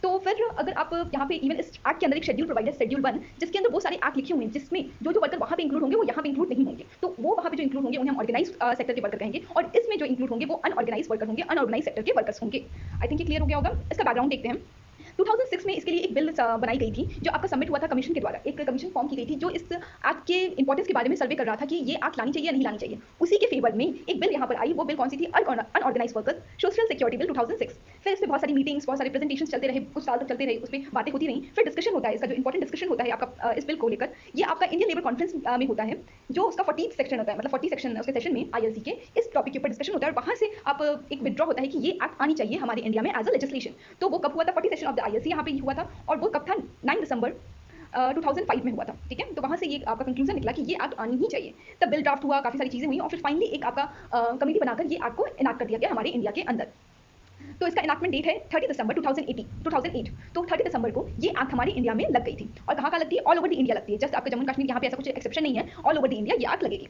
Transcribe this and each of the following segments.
तो फिर अगर आप यहाँ पे इवन इस एक्ट के अंदर एक शेड्यूल प्रोवाइड है, शेड्यूल 1, जिसके अंदर वो सारे एक्ट लिखे हुए हैं, जिसमें जो वर्कर वहाँ पे इंक्लूड होंगे वो यहाँ पे इंक्लूड नहीं होंगे। तो वो वहाँ पे जो इंक्लूड होंगे उन्हें हम ऑर्गेनाइज्ड सेक्टर के वर्कर कहेंगे, और इसमें जो इंक्लूड होंगे वो अनऑर्गेनाइज्ड वर्कर होंगे, अनऑर्गेनाइज्ड सेक्टर के वर्कर्स होंगे। आई थिंक ये क्लियर हो गया होगा। इसका बैकग्राउंड देखते हैं। 2006 में इसके लिए एक बिल बनाई गई थी, जो आपका सबमिट हुआ था कमीशन के द्वारा। एक कमीशन फॉर्म की गई थी जो इस एक्ट के इंपॉर्टेंस के बारे में सर्वे कर रहा था कि ये एक्ट लानी चाहिए या नहीं लानी चाहिए। उसी के फेवर में एक बिल यहाँ पर आई। वो बिल कौन सी थी? Unorganised workers social security bill 2006। फिर इस पर बहुत सारी मीटिंग्स, बहुत सारे प्रेजेंटेशन चलते रहे, कुछ साल तक चलते रहे, उस पर बातें होती रही। फिर डिस्कशन होता है, इसका जो इंपॉर्टेंट डिस्कशन होता है आपका इस बिल को लेकर, ये आपका इंडियन लेबर कॉन्फ्रेंस में होता है, जो उसका 40th सेक्शन होता है, मतलब 40 सेक्शन उसके सेशन में आईएलसी के इस टॉपिक के ऊपर डिस्कशन होता है, और वहाँ से आप एक विड्रॉ होता है कि ये एक्ट आनी चाहिए हमारे इंडिया में एज अ लेजिस्लेशन। तो वो कब हुआ था? 40 सेशन ऑफ द आईएलसी यहाँ पे हुआ था, और वो कब था? 9 दिसंबर 2005 में हुआ था। ठीक है, तो वहाँ से ये आपका कंक्लूजन निकला कि ये एक्ट आनी ही चाहिए। तब बिल ड्राफ्ट हुआ, काफ़ी सारी चीज़ें हुई, और फिर फाइनली एक आपका कमेटी बनाकर ये एक्ट को इनाक्ट कर दिया गया हमारे इंडिया के अंदर। तो इसका इनाक्टमेंट डेट है 30 दिसंबर 2008। तो 30 दिसंबर को ये एक्ट हमारे इंडिया में लग गई थी। और कहाँ लगती है? ऑल ओवर द इंडिया लगती है। जस्ट आपका जम्मू कश्मीर यहाँ पे ऐसा कुछ एक्सेप्शन नहीं है, ऑल ओवर द इंडिया ये एक्ट लगेगी।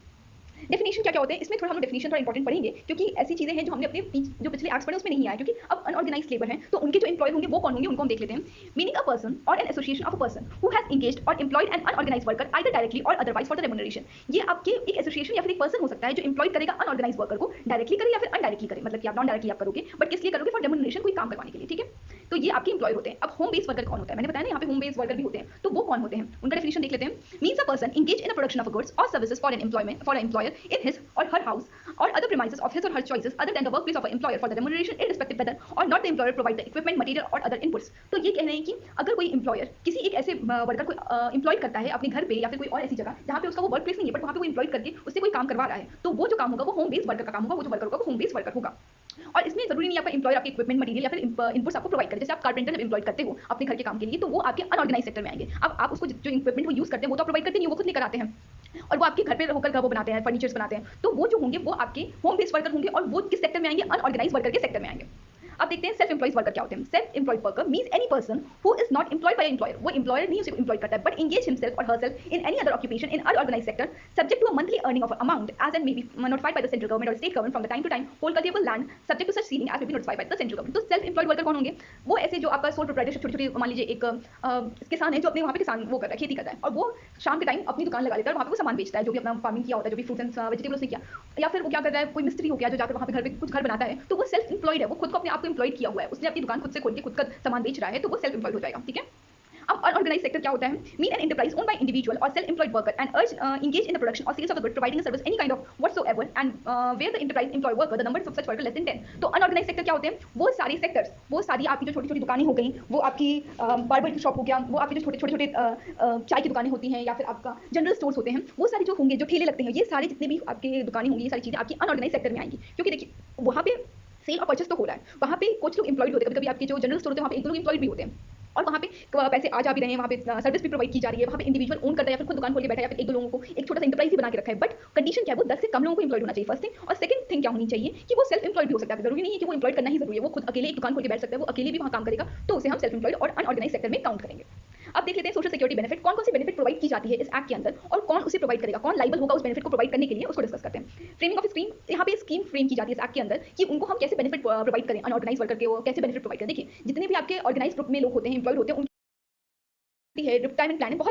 डेफिनेशन क्या होते हैं इसमें? थोड़ा हम डेफिनेशन थोड़ा इंपॉर्टेंट पढ़ेंगे, क्योंकि ऐसी चीजें हैं जो हमने अपने जो पिछले एक्ट्स पढ़े उसमें नहीं आया, क्योंकि अब अनऑर्गेनाइज्ड लेबर है, तो उनके जो एम्प्लॉय होंगे वो कौन होंगे उनको हम देख लेते हैं। मीनिंग अ पर्सन और an association of a person who has engaged और employed an unorganised worker either directly और अदरवाइज फॉर द रेम्यूनरेशन। ये आपके एक एसोसिएशन या फिर एक पर्सन हो सकता है जो एम्प्लॉय करेगा अनऑर्गेनाइज्ड वर्कर को, डायरेक्टली करे या फिर अनडायरेक्टली करे, मतलब कि आप नॉन डायरेक्टली आप करोगे, बट किस लिए करोगे? फॉर रेम्यूनरेशन, कोई काम करवाने के लिए। ठीक है, तो ये आपके एम्प्लॉय होते हैं। अब होम बेस्ड वर्कर कौन होता है? मैंने बताया ना यहाँ पे होम बेस्ड वर्कर भी होते हैं, तो वो कौन होते हैं उनका डेफिनेशन देख लेते हैं। Means a person engaged in a production of goods or services for an employer in his or her house or other premises of his or her choices other than the workplace of an employer for the remuneration irrespective whether or not the employer provide the equipment, material or other inputs। तो ये कह रहे हैं कि अगर कोई employer किसी एक ऐसे वर्कर को एम्प्लॉय करता है अपने घर पे या फिर कोई और ऐसी जगह जहाँ पे उसका वो वर्क प्लेस नहीं है, बट वहाँ पे वो एम्प्लॉय करके उससे कोई काम करवा रहा है, तो वो जो काम होगा वो होम बेस्ड वर्कर का काम होगा। वो जो वर्कर होगा वो होम बेस्ड वर्कर होगा। और इसमें जरूरी नहीं आपका एम्प्लॉयर आपके इक्विपमेंट, मटेरियल या फिर इनपुट्स आपको प्रोवाइड करे। जैसे आप कारपेंटर जब एम्प्लॉय करते हो अपने घर के काम के लिए, तो वो आपके अनऑर्गेनाइज सेक्टर में आएंगे। अब आप उसको जो इक्विपमेंट वो यूज करते हैं वो तो प्रोवाइड करते नहीं, वो खुद लेकर आते हैं, और वो आपके घर पे होकर घर वो बनाते हैं, फर्नीचर्स बनाते हैं। तो वो जो होंगे वो आपके होम बेस्ड वर्कर होंगे, और वो किस सेक्टर में आएंगे? अनऑर्गेनाइज वर्कर के सेक्टर में आएंगे। अब देखते हैं सेल्फ एम्प्लॉयज वर्कर क्या होते हैं। Self employed worker means any person who is not employed by employer. वो एम्प्लॉयर नहीं उसे एम्प्लॉय करता है, बट एंगेज हिमसेल्फ और herself in any other occupation in unorganised sector subject to a monthly earning of amount as and may be notified by the central government और state government from the time to time whole cultivable land subject to such ceiling as may be notified by the central government. तो self employed worker कौन होंगे? वो ऐसे जो आपका sole proprietorship, छोटे छोटे मान लीजिए एक किसान है जो अपने वहाँ पे किसान वो कर रहा है, खेती कर रहा है, और वो शाम के टाइम अपनी दुकान लगा लेता है और वहाँ पे वो सामान बेचता है, जो भी अपना फार्मिंग किया होता है, जो भी फ्रूट्स एंड वेजिटेबल्स ने किया। या फिर वो क्या कर रहा है? कोई मिस्त्री हो गया जो जाकर वहाँ पे घर पे कुछ घर बनाता है, तो वो सेल्फ एम्प्लॉयड है, वो खुद को अपने आप को एम्प्लॉयड किया हुआ है, उसने अपनी दुकान खुद से खोल के खुद का सामान बेच रहा है, तो वो सेल्फ एम्प्लॉयड हो जाएगा। ठीक है, अब अनऑर्गेनाइज सेक्टर क्या होता है? Mean an enterprise own by individual और सेल्फ एम्प्लॉयड वर्कर एंड अर्ज engage in the production or sales of the good providing a service any kind of whatsoever and where the enterprise employ worker the number of such worker less than 10। तो unorganised sector क्या होते हैं? वो सारे sectors, वो सारी आपकी जो छोटी छोटी दुकानें हो गई, वो आपकी बार्बर की शॉप हो गया, वो आपके जो छोटे छोटे चाय की दुकानें होती हैं, या फिर आपका जनरल स्टोर्स होते हैं, वो सारे जो होंगे, जो ठेले लगते हैं, ये सारे जितने भी आपके दुकानें होंगी, ये सारी चीज़ें आपकी अनऑर्गेनाइज सेक्टर में आएंगी। क्योंकि देखिए वहाँ पे सेल और परचेस तो हो रहा है, वहाँ पे कुछ लोग एम्प्लॉयड होते हैं, कभी कभी आपके जो जनरल स्टोर होते हैं वहाँ पे एक दो लोग एम्प्लॉयड भी होते हैं, और वहाँ पे पैसे आ जा भी रहे हैं, वहाँ पे सर्विस भी प्रोवाइड की जा रही है, वहाँ पे इंडिविजुअल ओन करता है या फिर खुद दुकान खोल के बैठा है, या फिर एक दो लोगों को एक छोटा सा इंटरप्राइज ही बना के रखा है, बट कंडीशन क्या है? वो 10 से कम लोगों को एम्प्लॉयड होना चाहिए, फर्स्ट थिंग। और सेकंड थिंग क्या होनी चाहिए कि वो सेल्फ एम्प्लॉयड भी हो सकता है, जरूरी नहीं है कि वो एम्प्लॉयड करना ही जरूरी है, वो खुद अकेले एक दुकान खोल के बैठ सकता है, वो अकेले भी वहाँ काम करेगा, तो उसे हम सेल्फ एम्प्लॉयड और अनऑर्गेनाइज सेक्टर में काउंट करेंगे। अब देख लेते हैं सोशल सिक्योरिटी बेनिफिट, कौन कौन से बेनिफिट प्रोवाइड की जाती है इस एक्ट के अंदर, और कौन उसे प्रोवाइड करेगा, कौन लाइबल होगा उस बेनिफिट को प्रोवाइड करने के लिए, उसको डिस्कस करते हैं। फ्रेमिंग ऑफ स्कीम, यहाँ पे स्कीम फ्रेम की जाती है इस एक्ट के अंदर कि उनको हम कैसे बेनिफिट प्रोवाइड करें, अनऑर्गेनाइज वर्कर के वो कैसे बेनिफिट प्रोवाइड करें। देखिए जितने भी आपके ऑर्गेनाइज ग्रुप में लोग होते हैं, एम्प्लॉयड होते हैं, उनकी है रिटायरमेंट प्लान है, बहुत